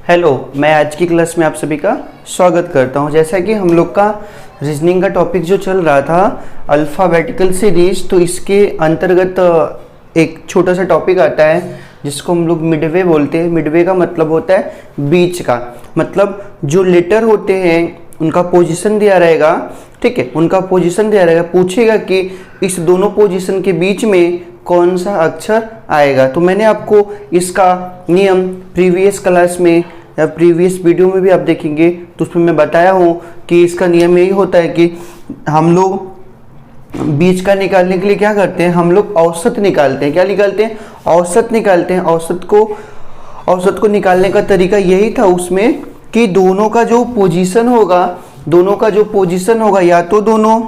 Hello, मैं आज की क्लास में आप सभी का स्वागत करता हूं। जैसा कि हम लोग का रीजनिंग का टॉपिक जो चल रहा था अल्फ़ाबेटिकल सीरीज, तो इसके अंतर्गत एक छोटा सा टॉपिक आता है जिसको हम लोग मिडवे बोलते हैं। मिडवे का मतलब होता है बीच का, मतलब जो लेटर होते हैं उनका पोजीशन दिया रहेगा, ठीक है, उनका पोजीशन दिया रहेगा। पूछेगा कि इस दोनों पोजीशन के बीच में कौन सा अक्षर आएगा। तो मैंने आपको इसका नियम प्रीवियस क्लास में या प्रीवियस वीडियो में भी आप देखेंगे, तो उसमें मैं बताया हूँ कि इसका नियम यही होता है कि हम लोग बीच का निकालने के लिए क्या करते हैं, हम लोग औसत निकालते हैं। क्या निकालते हैं? औसत निकालते हैं। औसत को निकालने का तरीका यही था उसमें कि दोनों का जो पोजीशन होगा या तो दोनों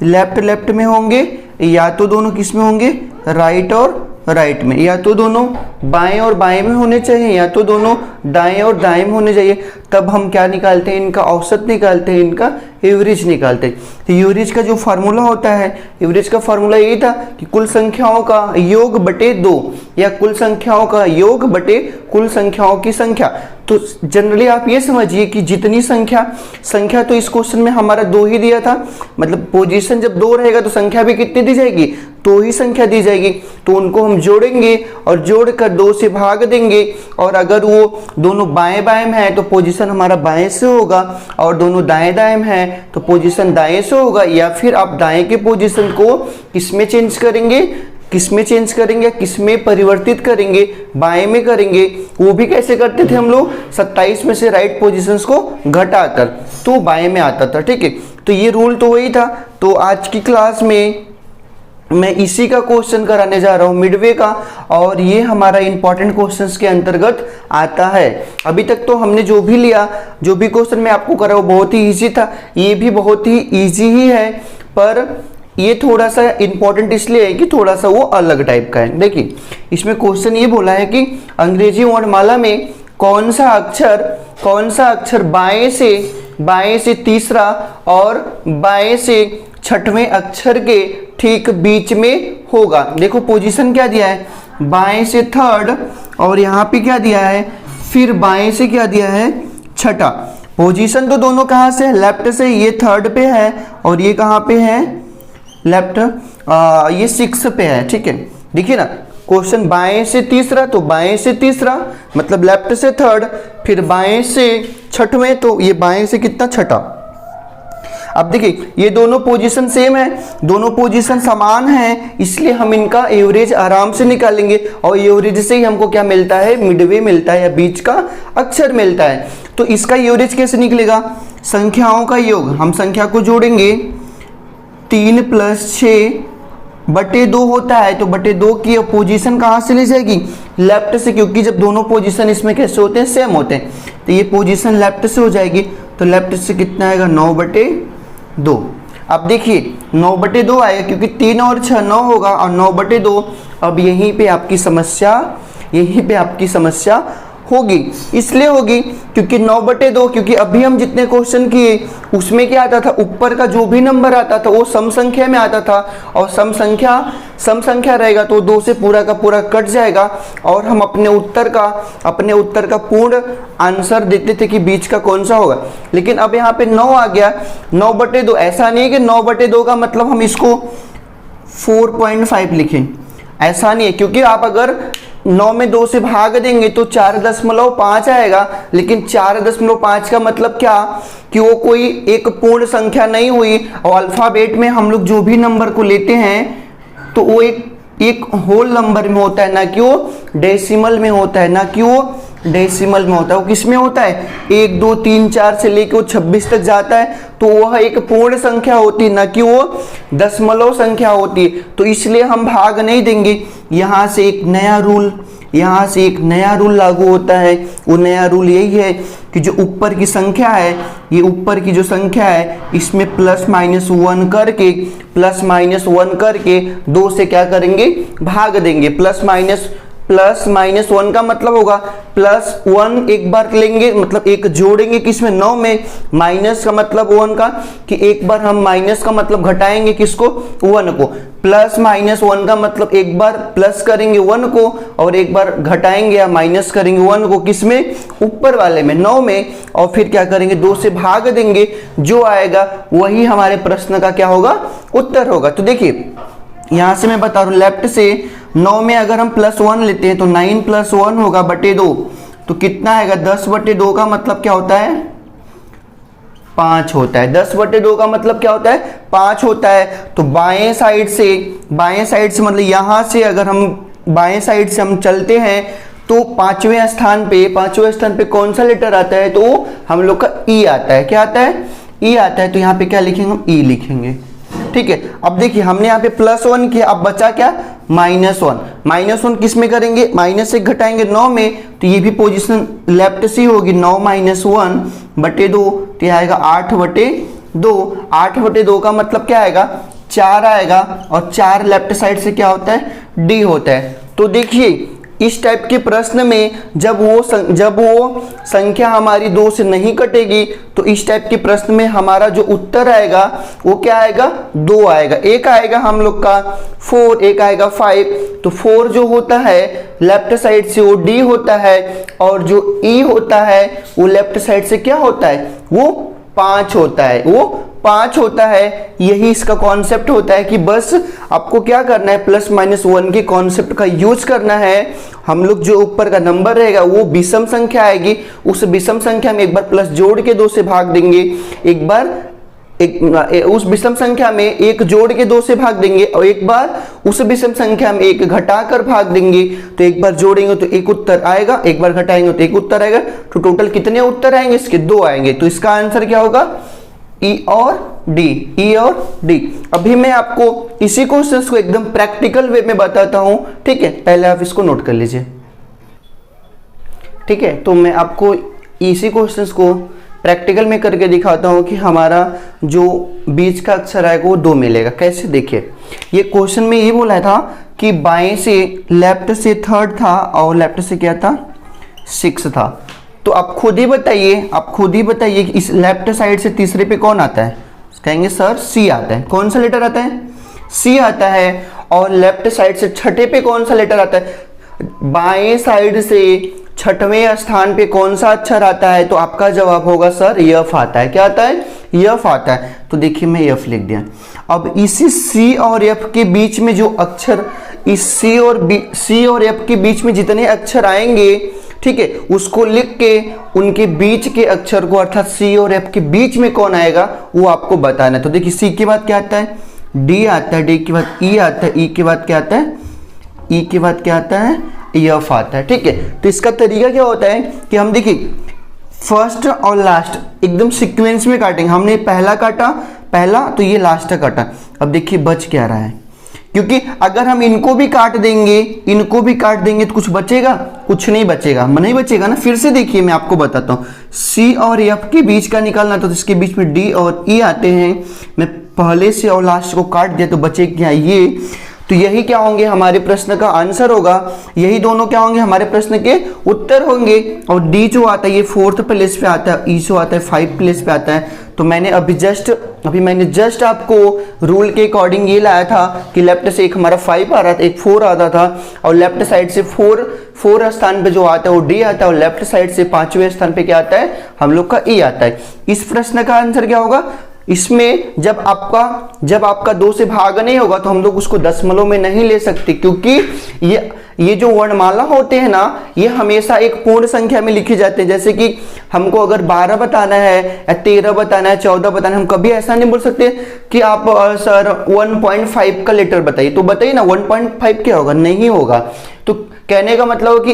लेफ्ट में होंगे या तो दोनों किस में होंगे, राइट और राइट में, या तो दोनों बाएं और बाएं में होने चाहिए या तो दोनों दाएं और दाएं में होने चाहिए। तब हम क्या निकालते हैं, इनका औसत निकालते हैं, इनका एवरेज निकालते हैं। तो एवरेज का जो फार्मूला होता है, एवरेज का फार्मूला यही था कि कुल संख्याओं का योग बटे 2 या कुल संख्याओं का योग बटे कुल संख्याओं की संख्या। तो जनरली आप ये समझिए कि जितनी संख्या तो इस क्वेश्चन में हमारा 2 ही दिया था, मतलब पोजीशन जब 2 रहेगा तो संख्या भी कितनी दी जाएगी, 2 ही संख्या दी जाएगी। तो उनको हम जोड़ेंगे और जोड़कर 2 से भाग देंगे, और अगर वो दोनों बाएं बाएं में है तो पोजीशन हमारा बाएं से होगा, और दोनों दाएं दाएं में है तो पोजीशन दाएं से होगा। या फिर आप दाएं के पोजीशन को किसमें चेंज करेंगे, किसमें परिवर्तित करेंगे, बाएं में करेंगे। वो भी कैसे करते थे हम लोग, 27 में से राइट पोजीशंस को घटाकर तो बाएं में आता था, ठीक है। तो ये रूल तो वही था। तो आज की क्लास में मैं इसी का क्वेश्चन कराने जा रहा हूं, मिडवे का, और ये हमारा इंपॉर्टेंट क्वेश्चंस के अंतर्गत आता है। अभी तक तो हमने जो भी लिया, जो भी क्वेश्चन मैं आपको करा वो बहुत ही इजी था, ये भी बहुत ही इजी ही है, पर ये थोड़ा सा इंपॉर्टेंट इसलिए है कि थोड़ा सा वो अलग टाइप का है। देखिए इसमें क्वेश्चन ये बोला है कि अंग्रेजी वर्णमाला में कौन सा अक्षर बाएं से तीसरा और बाएं से छठवें अक्षर के ठीक बीच में होगा। देखो पोजीशन क्या दिया है, बाएं से थर्ड, और यहाँ पे क्या दिया है, फिर बाएं से क्या दिया है, छठा। पोजीशन तो दोनों कहाँ से है, लेफ्ट से। ये थर्ड पे है और ये कहाँ पे है, लेफ्ट, ये 6 पे है, ठीक है। देखिए ना, क्वेश्चन बाएं से तीसरा, तो बाएं से तीसरा मतलब लेफ्ट से थर्ड, फिर बाएं से छठवें, तो ये बाएं से कितना, छठा। अब देखिए ये दोनों पोजीशन सेम है, दोनों पोजीशन समान है, इसलिए हम इनका एवरेज आराम से निकालेंगे, और एवरेज से ही हमको क्या मिलता है, मिडवे मिलता है या बीच का अक्षर मिलता है। तो इसका एवरेज कैसे निकलेगा, संख्याओं का योग, हम संख्या को जोड़ेंगे, 3 + 6 बटे 2 होता है, तो बटे 2 की पोजीशन कहाँ से ली जाएगी, लेफ्ट से, क्योंकि जब दोनों पोजीशन इसमें कैसे होते हैं, सेम होते हैं, तो ये पोजीशन लेफ्ट से हो जाएगी। तो लेफ्ट से कितना आएगा, 9/2। अब देखिए 9/2 आएगा, क्योंकि 3 और 6 9 होगा, और 9/2। अब यहीं पे आपकी समस्या होगी, इसलिए होगी क्योंकि 9/2, क्योंकि अभी हम जितने क्वेश्चन किए उसमें क्या आता था, ऊपर का जो भी नंबर आता था वो सम संख्या में आता था, और सम संख्या रहेगा तो 2 से पूरा का पूरा कट जाएगा, और हम अपने उत्तर का पूर्ण आंसर देते थे कि बीच का कौन सा होगा। लेकिन अब यहाँ पे 9 आ गया, 9/2। ऐसा नहीं है कि 9/2 का मतलब हम इसको 4.5 लिखें, ऐसा नहीं है, क्योंकि आप अगर 9 में 2 से भाग देंगे तो 4.5 आएगा, लेकिन 4.5 का मतलब क्या, कि वो कोई एक पूर्ण संख्या नहीं हुई। और अल्फाबेट में हम लोग जो भी नंबर को लेते हैं तो वो एक होल नंबर में होता है, ना कि वो डेसिमल में होता है, वो किस में होता है, 1 2 3 4 से लेके वो 26 तक जाता है, तो वह एक पूर्ण संख्या होती है, ना कि वो दशमलव संख्या होती है। तो इसलिए हम भाग नहीं देंगे। यहाँ से एक नया रूल लागू होता है। वो नया रूल यही है कि जो ऊपर की संख्या है, ये ऊपर की जो संख्या है, इसमें +-1 करके 2 से क्या करेंगे, भाग देंगे। +-1 का मतलब होगा +1 एक बार लेंगे, मतलब एक जोड़ेंगे किसमें, 9 में। माइनस का मतलब 1 का, कि एक बार हम माइनस का मतलब घटाएंगे किसको, 1 को। प्लस माइनस 1 का मतलब एक बार प्लस करेंगे 1 को और एक बार घटाएंगे या माइनस करेंगे 1 को, किसमें, ऊपर वाले में 9 में, और फिर क्या करेंगे 2 से भाग देंगे, जो आएगा वही हमारे प्रश्न का क्या होगा, उत्तर होगा। तो देखिए यहां से मैं बता रहा हूं, लेफ्ट से 9 में अगर हम +1 लेते हैं तो 9 + 1 होगा बटे 2, तो कितना आएगा 10 बटे 2 का मतलब क्या होता है 5 होता है। 10 बटे 2 का मतलब क्या होता है 5 होता है। तो बाएं साइड से मतलब यहां से अगर हम बाएं साइड से हम चलते हैं तो पांचवें स्थान पे कौन सा लेटर आता है, तो हम लोग का ई आता है। क्या आता है, ई आता है। तो यहाँ पे क्या लिखेंगे हम, ई लिखेंगे, ठीक है। अब देखिए हमने यहाँ पे +1 किया, अब बचा क्या -1। -1 किस में करेंगे, माइनस से घटाएंगे 9 में, तो ये भी पोजीशन लेफ्ट से होगी, 9 - 1 बटे 2, तो आएगा 8 बटे 2। 8 बटे 2 का मतलब क्या आएगा 4 आएगा, और 4 लेफ्ट साइड से क्या होता है डी होता है। तो देखिए इस टाइप के प्रश्न में जब वो संख्या हमारी 2 से नहीं कटेगी, तो इस टाइप के प्रश्न में हमारा जो उत्तर आएगा वो क्या आएगा 2 आएगा। एक आएगा हम लोग का 4, एक आएगा 5। तो 4 जो होता है लेफ्ट साइड से वो डी होता है, और जो ई होता है वो लेफ्ट साइड से क्या होता है, वो 5 होता है, वो 5 होता है। यही इसका कॉन्सेप्ट होता है कि बस आपको क्या करना है, +-1 के कॉन्सेप्ट का यूज करना है। हम लोग जो ऊपर का नंबर रहेगा वो विषम संख्या आएगी, उस विषम संख्या में एक बार प्लस जोड़ के 2 से भाग देंगे, एक बार उस विषम संख्या में एक जोड़ के 2 से भाग देंगे, और एक बार उस विषम संख्या में एक घटाकर भाग देंगे। तो एक बार जोड़ेंगे तो एक उत्तर आएगा, एक बार घटाएंगे तो एक उत्तर आएगा। तो टोटल कितने उत्तर आएंगे इसके, 2 आएंगे। तो इसका आंसर क्या होगा, ई और डी। अभी मैं आपको इसी क्वेश्चन को एकदम प्रैक्टिकल वे में बताता हूं, ठीक है। पहले आप इसको नोट कर लीजिए, ठीक है। तो मैं आपको इसी क्वेश्चन को प्रैक्टिकल में करके दिखाता हूं कि हमारा जो बीच का अक्षर आएगा वो 2 मिलेगा। कैसे, देखिए ये क्वेश्चन में ये बोला था कि बाएं से लेफ्ट से 3rd था और लेफ्ट से क्या था 6 था। तो आप खुद ही बताइए कि इस लेफ्ट साइड से तीसरे पे कौन आता है, कहेंगे सर सी आता है। कौन सा लेटर आता है, सी आता है। और लेफ्ट साइड से छठे पे कौन सा लेटर आता है, बाएं साइड से 6वें स्थान पे कौन सा अक्षर आता है, तो आपका जवाब होगा सर यफ आता है। क्या आता है, यफ आता है। तो देखिए मैं यफ लिख दिया। अब इसी सी और एफ के बीच में जो अक्षर, इस सी और एफ के बीच में जितने अक्षर आएंगे, ठीक है, उसको लिख के उनके बीच के अक्षर को, अर्थात सी और एफ के बीच में कौन आएगा वो आपको बताना है। तो देखिए सी के बाद क्या आता है, डी आता है, डी के बाद ई आता है, ई के बाद क्या आता है, ई के बाद क्या आता है, एफ आता है, ठीक है। तो इसका तरीका क्या होता है कि हम देखिए फर्स्ट और लास्ट एकदम सीक्वेंस में काटेंगे। हमने पहला काटा, तो ये लास्ट काटा। अब देखिए बच क्या रहा है, क्योंकि अगर हम इनको भी काट देंगे तो कुछ बचेगा, कुछ नहीं बचेगा, नहीं बचेगा ना। फिर से देखिए मैं आपको बताता हूँ, सी और एफ के बीच का निकालना, तो इसके बीच में डी और ई आते हैं। मैं पहले से और लास्ट को काट दिया तो बचे क्या, ये। तो यही क्या होंगे हमारे प्रश्न का आंसर होगा, यही दोनों क्या होंगे हमारे प्रश्न के उत्तर होंगे। और डी जो आता है ये 4th प्लेस पे आता है, ई जो आता है 5 प्लेस पे आता है। तो मैंने अभी मैंने जस्ट आपको रूल के अकॉर्डिंग ये लाया था कि लेफ्ट से एक हमारा 5 आ रहा था, एक 4 आता था, और लेफ्ट साइड से 4 स्थान पे जो आता है वो डी आता है, और लेफ्ट साइड से 5वें स्थान पे क्या आता है हम लोग का ई आता है। इस प्रश्न का आंसर क्या होगा, इसमें जब आपका 2 से भाग नहीं होगा तो हम लोग उसको दशमलव में नहीं ले सकते, क्योंकि ये जो वर्णमाला होते हैं ना, ये हमेशा एक पूर्ण संख्या में लिखे जाते हैं। जैसे कि हमको अगर 12 बताना है या 13 बताना है, 14 बताना है, हम कभी ऐसा नहीं बोल सकते कि आप सर 1.5 का लेटर बताइए। तो बताइए ना 1.5 क्या होगा, नहीं होगा। तो कहने का मतलब कि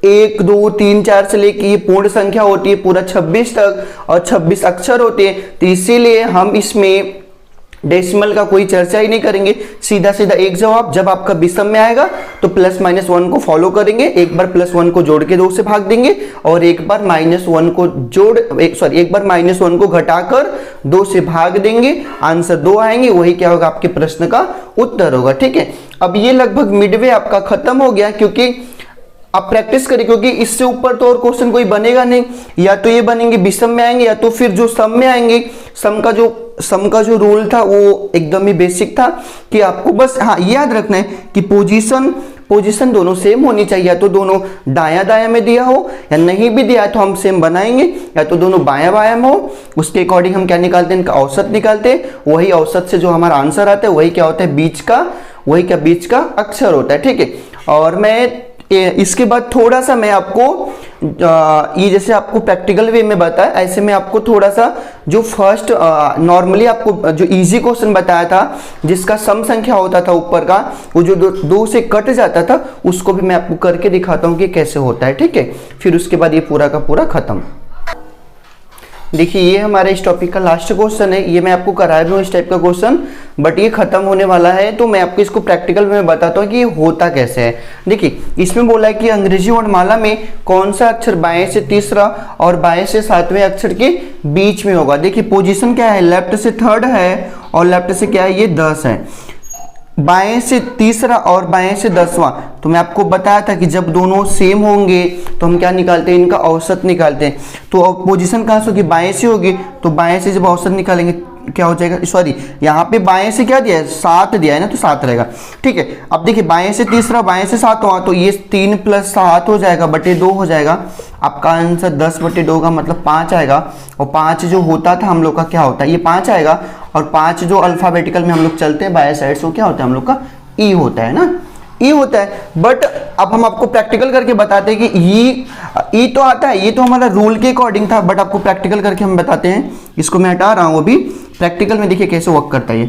1 2 3 4 से लेके ये पूर्ण संख्या होती है पूरा 26 तक, और 26 अक्षर होते हैं। तो इसीलिए हम इसमें डेसिमल का कोई चर्चा ही नहीं करेंगे, सीधा एक जवाब। जब आपका विषम में आएगा तो +-1 को फॉलो करेंगे, एक बार +1 को जोड़ के 2 से भाग देंगे, और एक बार -1 को घटाकर 2 से भाग देंगे, आंसर 2 आएंगे, वही क्या होगा आपके प्रश्न का उत्तर होगा, ठीक है। अब ये लगभग मिडवे आपका खत्म हो गया, क्योंकि आप प्रैक्टिस करिए, क्योंकि इससे ऊपर तो और क्वेश्चन कोई बनेगा नहीं। या तो ये बनेंगे विषम में आएंगे, या तो फिर जो सम में आएंगे, सम का जो सम का जो रूल था वो एकदम ही बेसिक था कि आपको बस हाँ ये याद रखना है कि पोजीशन दोनों सेम होनी चाहिए, या तो दोनों दाया दाया में दिया हो, या नहीं भी दिया तो हम सेम बनाएंगे, या तो दोनों बाया बाया में हो। उसके अकॉर्डिंग हम क्या निकालते हैं, इनका औसत निकालते हैं। वही औसत से जो हमारा आंसर आता है वही क्या होता है, बीच का अक्षर होता है। ठीक है, और मैं इसके बाद थोड़ा सा मैं आपको ये जैसे आपको प्रैक्टिकल वे में बताया, ऐसे मैं आपको थोड़ा सा जो फर्स्ट नॉर्मली आपको जो इजी क्वेश्चन बताया था जिसका सम संख्या होता था ऊपर का, वो जो दो से कट जाता था, उसको भी मैं आपको करके दिखाता हूँ कि कैसे होता है। ठीक है, फिर उसके बाद ये पूरा का पूरा खत्म। देखिए ये हमारे इस टॉपिक का लास्ट क्वेश्चन है, ये मैं आपको कराया भी हूँ इस टाइप का क्वेश्चन, बट ये खत्म होने वाला है, तो मैं आपको इसको प्रैक्टिकल में बताता हूँ कि ये होता कैसे है। देखिए इसमें बोला है कि अंग्रेजी वर्णमाला में कौन सा अक्षर बाएं से तीसरा और बाएं से सातवें अक्षर के बीच में होगा। देखिए पोजीशन क्या है, लेफ्ट से थर्ड है और लेफ्ट से क्या है, ये 10 है। बाएं से तीसरा और बाएं से 10वां, तो मैं आपको बताया था कि जब दोनों सेम होंगे तो हम क्या निकालते हैं, इनका औसत निकालते हैं। तो पोजीशन कहाँ से होगी, बाएं से होगी, तो बाएं से जब औसत निकालेंगे क्या हो जाएगा, सॉरी यहाँ पे बाएं से क्या दिया है, 7 दिया है ना, तो 7 रहेगा। ठीक है, अब देखिए बाएं से तीसरा बाएं से 7वां, तो ये 3 + 7 हो जाएगा, बटे 2 हो जाएगा। आपका आंसर 10/2 का मतलब 5 आएगा, और 5 जो होता था हम लोग का क्या होता है, ये 5 आएगा, और 5 जो अल्फाबेटिकल में हम लोग चलते हैं बाय साइड से, वो क्या होता है हम लोग का ई होता है ना, ई होता है। बट अब हम आपको प्रैक्टिकल करके बताते हैं कि ई तो आता है, ये तो हमारा रूल के अकॉर्डिंग था, बट आपको प्रैक्टिकल करके हम बताते हैं। इसको मैं हटा रहा हूँ अभी, प्रैक्टिकल में देखिए कैसे वर्क करता है ये।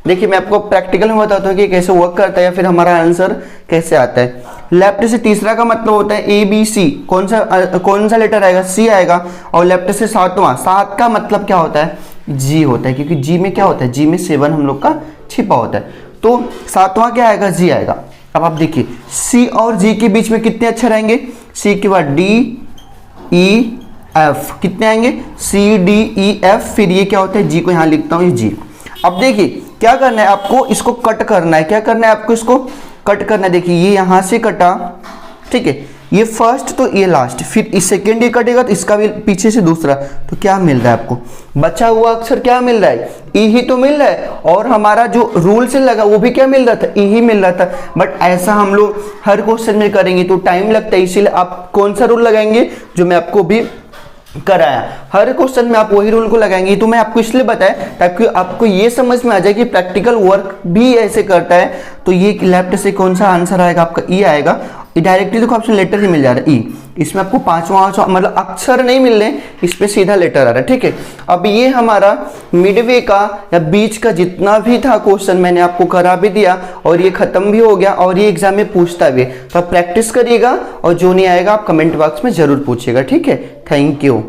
देखिए मैं आपको प्रैक्टिकल में बताता हूँ कि कैसे वर्क करता है या फिर हमारा आंसर कैसे आता है। लेफ्ट से तीसरा का मतलब होता है ABC, कौन सा लेटर आएगा, C आएगा, और लेफ्ट से 7वां, 7 का मतलब क्या होता है, G होता है, क्योंकि G में क्या होता है, G में 7 हम लोग का छिपा होता है, तो 7वां क्या आएगा, G आएगा। अब आप देखिए C और G के बीच में कितने अक्षर आएंगे, C के बाद D E F, कितने आएंगे, C D E F, फिर ये क्या होता है, G को यहाँ लिखता हूँ, ये G। अब देखिए क्या करना है आपको, इसको कट करना है, क्या करना है आपको, इसको कट करना है। देखिए ये यहाँ से कटा, ठीक है, ये फर्स्ट तो ये लास्ट, फिर इस सेकेंड ये कटेगा तो इसका भी पीछे से दूसरा, तो क्या मिल रहा है आपको, बचा हुआ अक्षर क्या मिल रहा है, ई ही तो मिल रहा है, और हमारा जो रूल से लगा वो भी क्या मिल रहा था, ई ही मिल रहा था। बट ऐसा हम लोग हर क्वेश्चन में करेंगे तो टाइम लगता है, इसीलिए आप कौन सा रूल लगाएंगे जो मैं आपको भी कराया, हर क्वेश्चन में आप वही रूल को लगाएंगे। तो मैं आपको इसलिए बताया ताकि आपको ये समझ में आ जाए कि प्रैक्टिकल वर्क भी ऐसे करता है। तो ये लेफ्ट से कौन सा आंसर आएगा, आपका ई आएगा। ये डायरेक्टली देखो ऑप्शन लेटर ही मिल जा रहा है, ई, इसमें आपको 5वां मतलब अक्षर नहीं मिल रहे, इस पे सीधा लेटर आ रहा है। ठीक है, अब ये हमारा मिडवे का या बीच का जितना भी था क्वेश्चन मैंने आपको करा भी दिया, और ये खत्म भी हो गया, और ये एग्जाम में पूछता भी है। तो आप प्रैक्टिस करिएगा, और जो नहीं आएगा आप कमेंट बॉक्स में जरूर पूछिएगा। ठीक है, थैंक यू।